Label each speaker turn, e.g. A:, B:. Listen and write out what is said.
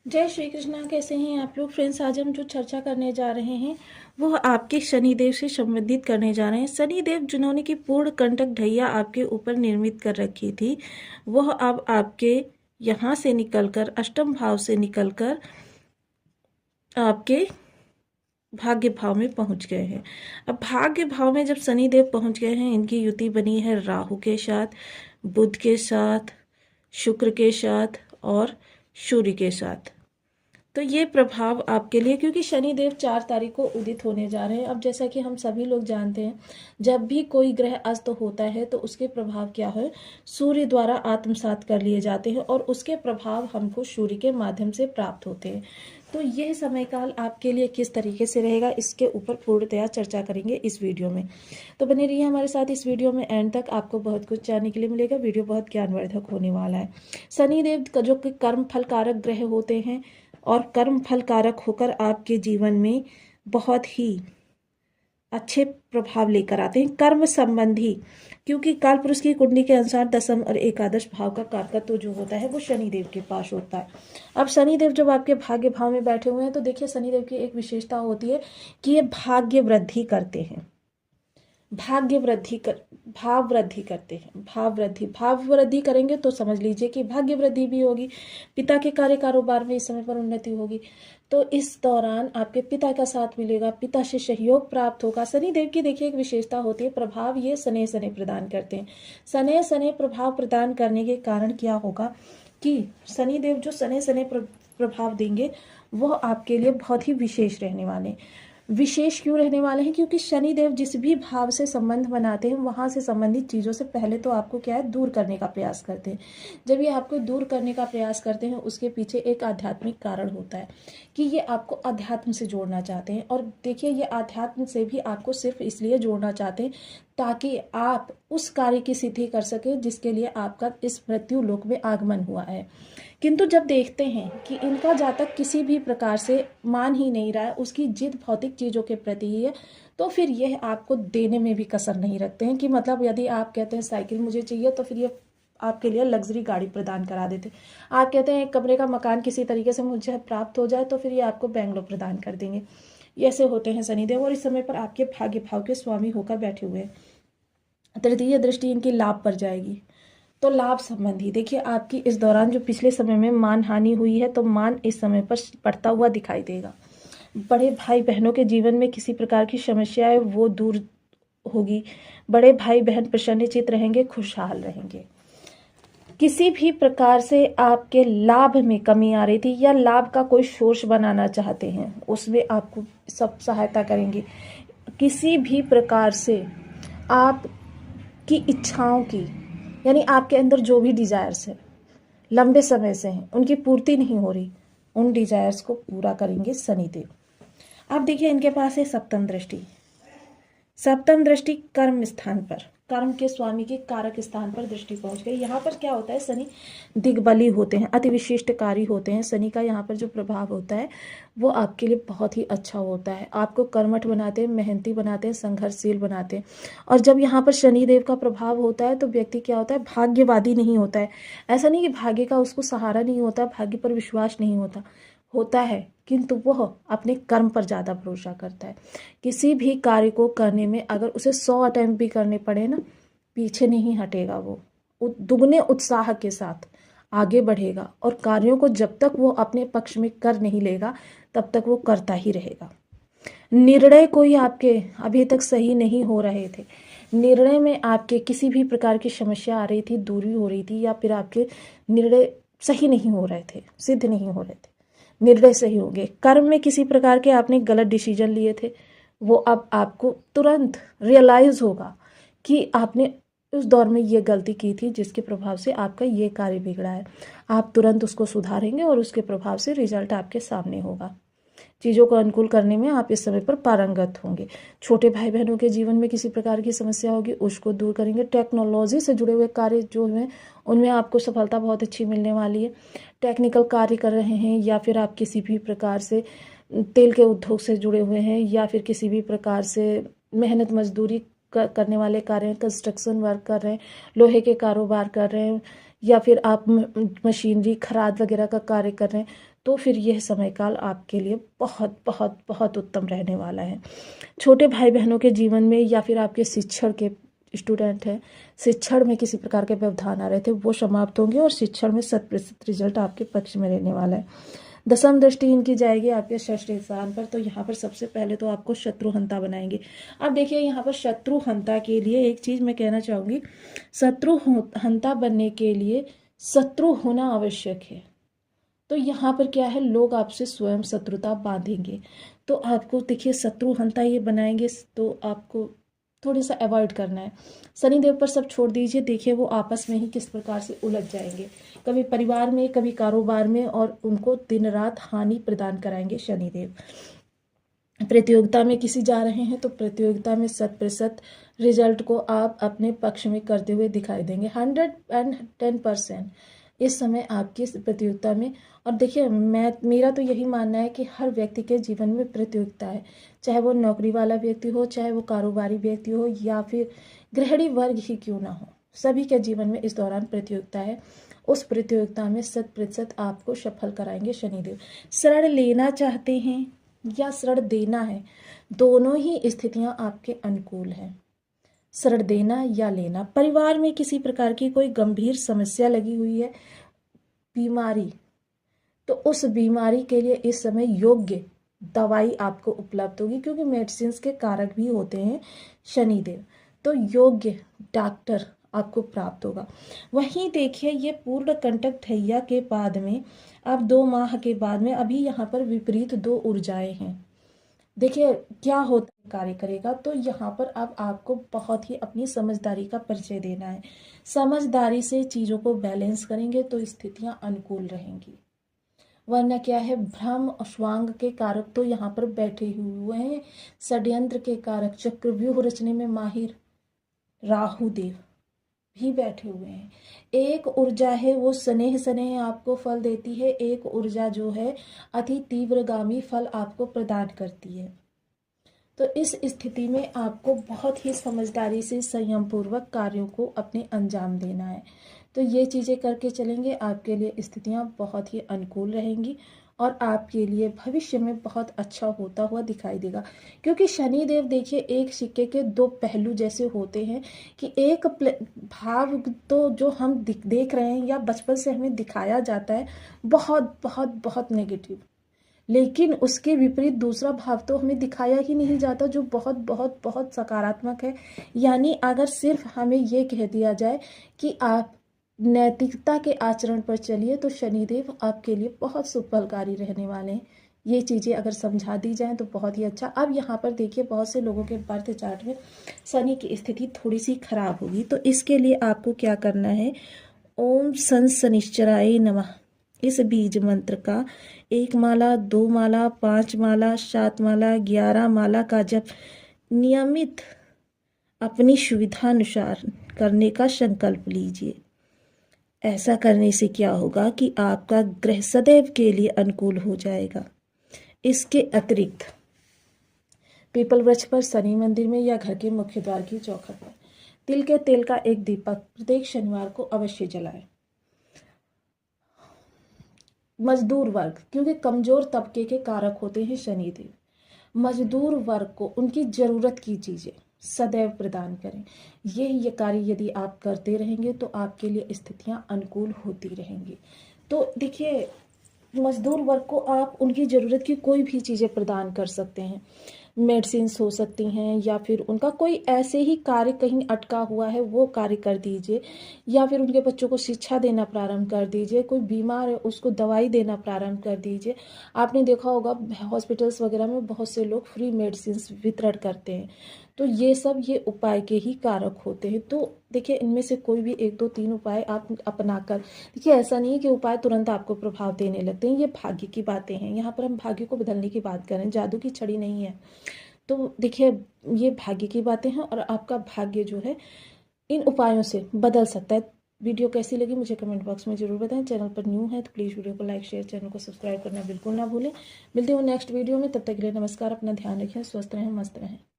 A: जय श्री कृष्णा। कैसे हैं आप लोग फ्रेंड्स? आज हम जो चर्चा करने जा रहे हैं वो आपके शनिदेव से संबंधित करने जा रहे हैं। शनिदेव जिन्होंने की पूर्ण कंटक ढैया आपके ऊपर निर्मित कर रखी थी, वह अब आपके यहाँ से निकलकर अष्टम भाव से निकलकर आपके भाग्य भाव में पहुंच गए हैं। अब भाग्य भाव में जब शनिदेव पहुंच गए हैं, इनकी युति बनी है राहु के साथ, बुध के साथ, शुक्र के साथ और सूर्य के साथ। तो ये प्रभाव आपके लिए, क्योंकि शनिदेव 4 तारीख को उदित होने जा रहे हैं। अब जैसा कि हम सभी लोग जानते हैं, जब भी कोई ग्रह अस्त होता है तो उसके प्रभाव क्या है, सूर्य द्वारा आत्मसात कर लिए जाते हैं और उसके प्रभाव हमको सूर्य के माध्यम से प्राप्त होते हैं। तो यह समय काल आपके लिए किस तरीके से रहेगा, इसके ऊपर पूर्णतया चर्चा करेंगे इस वीडियो में। तो बने रहिए हमारे साथ इस वीडियो में एंड तक, आपको बहुत कुछ जानने के लिए मिलेगा। वीडियो बहुत ज्ञानवर्धक होने वाला है। शनिदेव का जो कि कर्म फल कारक ग्रह होते हैं और कर्म फल कारक होकर आपके जीवन में बहुत ही अच्छे प्रभाव लेकर आते हैं, कर्म संबंधी। क्योंकि काल पुरुष की कुंडली के अनुसार दशम और एकादश भाव का कारकत्व जो होता है वो शनिदेव के पास होता है। अब शनिदेव जब आपके भाग्य भाव में बैठे हुए हैं तो देखिए, शनिदेव की एक विशेषता होती है कि ये भाग्य वृद्धि करते हैं। भाव वृद्धि करते हैं। भाव वृद्धि करेंगे तो समझ लीजिए कि भाग्य वृद्धि भी होगी। पिता के कार्य कारोबार में इस समय पर उन्नति होगी। तो इस दौरान आपके पिता का साथ मिलेगा, पिता से सहयोग प्राप्त होगा। शनिदेव की देखिए एक विशेषता होती है, प्रभाव ये शनै शनै प्रदान करते हैं। शनै शनै प्रभाव प्रदान करने के कारण क्या होगा कि शनिदेव जो शनै शनै प्रभाव देंगे वो आपके लिए बहुत ही विशेष रहने वाले। विशेष क्यों रहने वाले हैं? क्योंकि शनिदेव जिस भी भाव से संबंध बनाते हैं वहां से संबंधित चीज़ों से पहले तो आपको क्या है, दूर करने का प्रयास करते हैं। जब ये आपको दूर करने का प्रयास करते हैं, उसके पीछे एक आध्यात्मिक कारण होता है कि ये आपको अध्यात्म से जोड़ना चाहते हैं। और देखिए, ये अध्यात्म से भी आपको सिर्फ इसलिए जोड़ना चाहते हैं ताकि आप उस कार्य की सिद्धि कर सके जिसके लिए आपका इस मृत्यु लोक में आगमन हुआ है। किंतु जब देखते हैं कि इनका जातक किसी भी प्रकार से मान ही नहीं रहा है, उसकी जिद भौतिक चीज़ों के प्रति ही है, तो फिर यह आपको देने में भी कसर नहीं रखते हैं। कि मतलब यदि आप कहते हैं साइकिल मुझे चाहिए, तो फिर ये आपके लिए लग्जरी गाड़ी प्रदान करा देते। आप कहते हैं एक कमरे का मकान किसी तरीके से मुझे प्राप्त हो जाए, तो फिर ये आपको बैंगलो प्रदान कर देंगे। ऐसे होते हैं शनिदेव, और इस समय पर आपके भाग्य भाव के स्वामी होकर बैठे हुए हैं। तृतीय दृष्टि इनकी लाभ पर जाएगी। तो लाभ संबंधी देखिए, आपकी इस दौरान जो पिछले समय में मान हानि हुई है, तो मान इस समय पर बढ़ता हुआ दिखाई देगा। बड़े भाई बहनों के जीवन में किसी प्रकार की समस्या है वो दूर होगी। बड़े भाई बहन प्रसन्नचित्त रहेंगे, खुशहाल रहेंगे। किसी भी प्रकार से आपके लाभ में कमी आ रही थी या लाभ का कोई सोर्स बनाना चाहते हैं, उसमें आपको सब सहायता करेंगे। किसी भी प्रकार से आपकी इच्छाओं की, यानी आपके अंदर जो भी डिजायर्स है लंबे समय से हैं, उनकी पूर्ति नहीं हो रही, उन डिजायर्स को पूरा करेंगे शनिदेव। अब देखिए, इनके पास है सप्तम दृष्टि। सप्तम दृष्टि कर्म स्थान पर, कर्म के स्वामी के कारक स्थान पर दृष्टि पहुंच गई। यहाँ पर क्या होता है, शनि दिग्बली होते हैं, अति विशिष्टकारी होते हैं। शनि का यहाँ पर जो प्रभाव होता है वो आपके लिए बहुत ही अच्छा होता है। आपको कर्मठ बनाते हैं, मेहनती बनाते हैं, संघर्षशील बनाते हैं। और जब यहाँ पर शनिदेव का प्रभाव होता है तो व्यक्ति क्या होता है, भाग्यवादी नहीं होता है। ऐसा नहीं कि भाग्य का उसको सहारा नहीं होता, भाग्य पर विश्वास नहीं होता है, किंतु वह अपने कर्म पर ज़्यादा भरोसा करता है। किसी भी कार्य को करने में अगर उसे 100 अटेम्प्ट भी करने पड़े ना, पीछे नहीं हटेगा। वो दुगने उत्साह के साथ आगे बढ़ेगा और कार्यों को जब तक वो अपने पक्ष में कर नहीं लेगा तब तक वो करता ही रहेगा। निर्णय कोई आपके अभी तक सही नहीं हो रहे थे, निर्णय में आपके किसी भी प्रकार की समस्या आ रही थी, दूरी हो रही थी, या फिर आपके निर्णय सही नहीं हो रहे थे, सिद्ध नहीं हो रहे थे, निर्णय सही होंगे। कर्म में किसी प्रकार के आपने गलत डिसीजन लिए थे, वो अब आपको तुरंत रियलाइज होगा कि आपने उस दौर में ये गलती की थी जिसके प्रभाव से आपका ये कार्य बिगड़ा है। आप तुरंत उसको सुधारेंगे और उसके प्रभाव से रिजल्ट आपके सामने होगा। चीज़ों को अनुकूल करने में आप इस समय पर पारंगत होंगे। छोटे भाई बहनों के जीवन में किसी प्रकार की समस्या होगी, उसको दूर करेंगे। टेक्नोलॉजी से जुड़े हुए कार्य जो हैं उनमें आपको सफलता बहुत अच्छी मिलने वाली है। टेक्निकल कार्य कर रहे हैं या फिर आप किसी भी प्रकार से तेल के उद्योग से जुड़े हुए हैं या फिर किसी भी प्रकार से मेहनत मजदूरी करने वाले कार्य, कंस्ट्रक्शन वर्क कर रहे हैं, लोहे के कारोबार कर रहे हैं, या फिर आप मशीनरी खराद वगैरह का कार्य कर रहे हैं, तो फिर यह समय काल आपके लिए बहुत बहुत बहुत उत्तम रहने वाला है। छोटे भाई बहनों के जीवन में या फिर आपके शिक्षण के स्टूडेंट हैं, शिक्षण में किसी प्रकार के व्यवधान आ रहे थे वो समाप्त होंगे और शिक्षण में 100% रिजल्ट आपके पक्ष में रहने वाला है। दसम दृष्टि इनकी जाएगी आपके षष्ठ स्थान पर, तो यहाँ पर सबसे पहले तो आपको शत्रुहंता बनाएंगे। अब देखिए यहाँ पर शत्रुहंता के लिए एक चीज मैं कहना चाहूंगी, शत्रुहंता बनने के लिए शत्रु होना आवश्यक है। तो यहाँ पर क्या है, लोग आपसे स्वयं शत्रुता बांधेंगे, तो आपको देखिए शत्रुहंता ये बनाएंगे, तो आपको थोड़ा सा अवॉइड करना है। शनिदेव पर सब छोड़ दीजिए, देखिए वो आपस में ही किस प्रकार से उलझ जाएंगे, कभी परिवार में कभी कारोबार में, और उनको दिन रात हानि प्रदान कराएंगे शनिदेव। प्रतियोगिता में किसी जा रहे हैं तो प्रतियोगिता में 100% रिजल्ट को आप अपने पक्ष में करते हुए दिखाई देंगे, 110%। इस समय आपकी प्रतियोगिता में, और देखिए मेरा तो यही मानना है कि हर व्यक्ति के जीवन में प्रतियोगिता है, चाहे वो नौकरी वाला व्यक्ति हो, चाहे वो कारोबारी व्यक्ति हो, या फिर गृहिणी वर्ग ही क्यों ना हो, सभी के जीवन में इस दौरान प्रतियोगिता है। उस प्रतियोगिता में 100% आपको सफल कराएंगे शनिदेव। शरण लेना चाहते हैं या शरण देना है, दोनों ही स्थितियां आपके अनुकूल हैं। शरण देना या लेना, परिवार में किसी प्रकार की कोई गंभीर समस्या लगी हुई है, बीमारी, तो उस बीमारी के लिए इस समय योग्य दवाई आपको उपलब्ध होगी, क्योंकि मेडिसिन के कारक भी होते हैं शनिदेव, तो योग्य डॉक्टर आपको प्राप्त होगा। वहीं देखिए ये पूर्ण कंटक ढैया के बाद में, अब 2 माह के बाद में, अभी यहाँ पर विपरीत 2 ऊर्जाएं हैं। देखिए क्या होता है कार्य करेगा, तो यहाँ पर अब आपको बहुत ही अपनी समझदारी का परिचय देना है। समझदारी से चीजों को बैलेंस करेंगे तो स्थितियां अनुकूल रहेंगी, वरना क्या है, भ्रम अश्वांग के कारक तो यहाँ पर बैठे हुए हैं, षड्यंत्र के कारक चक्रव्यूह रचने में माहिर राहु देव भी बैठे हुए हैं। एक ऊर्जा है वो स्नेह स्नेह आपको फल देती है, एक ऊर्जा जो है अति तीव्रगामी फल आपको प्रदान करती है। तो इस स्थिति में आपको बहुत ही समझदारी से संयम पूर्वक कार्यों को अपने अंजाम देना है। तो ये चीज़ें करके चलेंगे, आपके लिए स्थितियां बहुत ही अनुकूल रहेंगी और आपके लिए भविष्य में बहुत अच्छा होता हुआ दिखाई देगा। क्योंकि शनि देव देखिए एक सिक्के के 2 पहलू जैसे होते हैं, कि एक भाव तो जो हम देख रहे हैं या बचपन से हमें दिखाया जाता है बहुत बहुत बहुत नेगेटिव, लेकिन उसके विपरीत दूसरा भाव तो हमें दिखाया ही नहीं जाता जो बहुत बहुत बहुत सकारात्मक है। यानी अगर सिर्फ हमें ये कह दिया जाए कि आप नैतिकता के आचरण पर चलिए, तो शनिदेव आपके लिए बहुत सुफलकारी रहने वाले हैं। ये चीज़ें अगर समझा दी जाएं तो बहुत ही अच्छा। अब यहाँ पर देखिए बहुत से लोगों के बर्थ चार्ट में शनि की स्थिति थोड़ी सी खराब होगी, तो इसके लिए आपको क्या करना है, ओम सन शनिश्चराय नमः इस बीज मंत्र का 1 माला, 2 माला, 5 माला, 7 माला, 11 माला का जप नियमित अपनी सुविधानुसार करने का संकल्प लीजिए। ऐसा करने से क्या होगा कि आपका ग्रह सदैव के लिए अनुकूल हो जाएगा। इसके अतिरिक्त पीपल वृक्ष पर, शनि मंदिर में या घर के मुख्य द्वार की चौखट पर तिल के तेल का एक दीपक प्रत्येक शनिवार को अवश्य जलाएं। मजदूर वर्ग, क्योंकि कमजोर तबके के कारक होते हैं शनिदेव, मजदूर वर्ग को उनकी जरूरत की चीजें सदैव प्रदान करें। ये कार्य यदि आप करते रहेंगे तो आपके लिए स्थितियां अनुकूल होती रहेंगी। तो देखिए मजदूर वर्ग को आप उनकी ज़रूरत की कोई भी चीज़ें प्रदान कर सकते हैं, मेडिसिन्स हो सकती हैं, या फिर उनका कोई ऐसे ही कार्य कहीं अटका हुआ है वो कार्य कर दीजिए, या फिर उनके बच्चों को शिक्षा देना प्रारंभ कर दीजिए, कोई बीमार है उसको दवाई देना प्रारंभ कर दीजिए। आपने देखा होगा हॉस्पिटल्स वगैरह में बहुत से लोग फ्री मेडिसिन्स वितरण करते हैं, तो ये सब ये उपाय के ही कारक होते हैं। तो देखिए इनमें से कोई भी 1 2 3 उपाय आप अपनाकर देखिए, ऐसा नहीं है कि उपाय तुरंत आपको प्रभाव देने लगते हैं, ये भाग्य की बातें हैं। यहाँ पर हम भाग्य को बदलने की बात करें, जादू की छड़ी नहीं है। तो देखिए ये भाग्य की बातें हैं और आपका भाग्य जो है इन उपायों से बदल सकता है। वीडियो कैसी लगी मुझे कमेंट बॉक्स में जरूर बताएं। चैनल पर न्यू है तो प्लीज़ वीडियो को लाइक शेयर, चैनल को सब्सक्राइब करना बिल्कुल ना भूलें। मिलते हैं नेक्स्ट वीडियो में, तब तक के लिए नमस्कार, अपना ध्यान रखें, स्वस्थ रहें, मस्त रहें।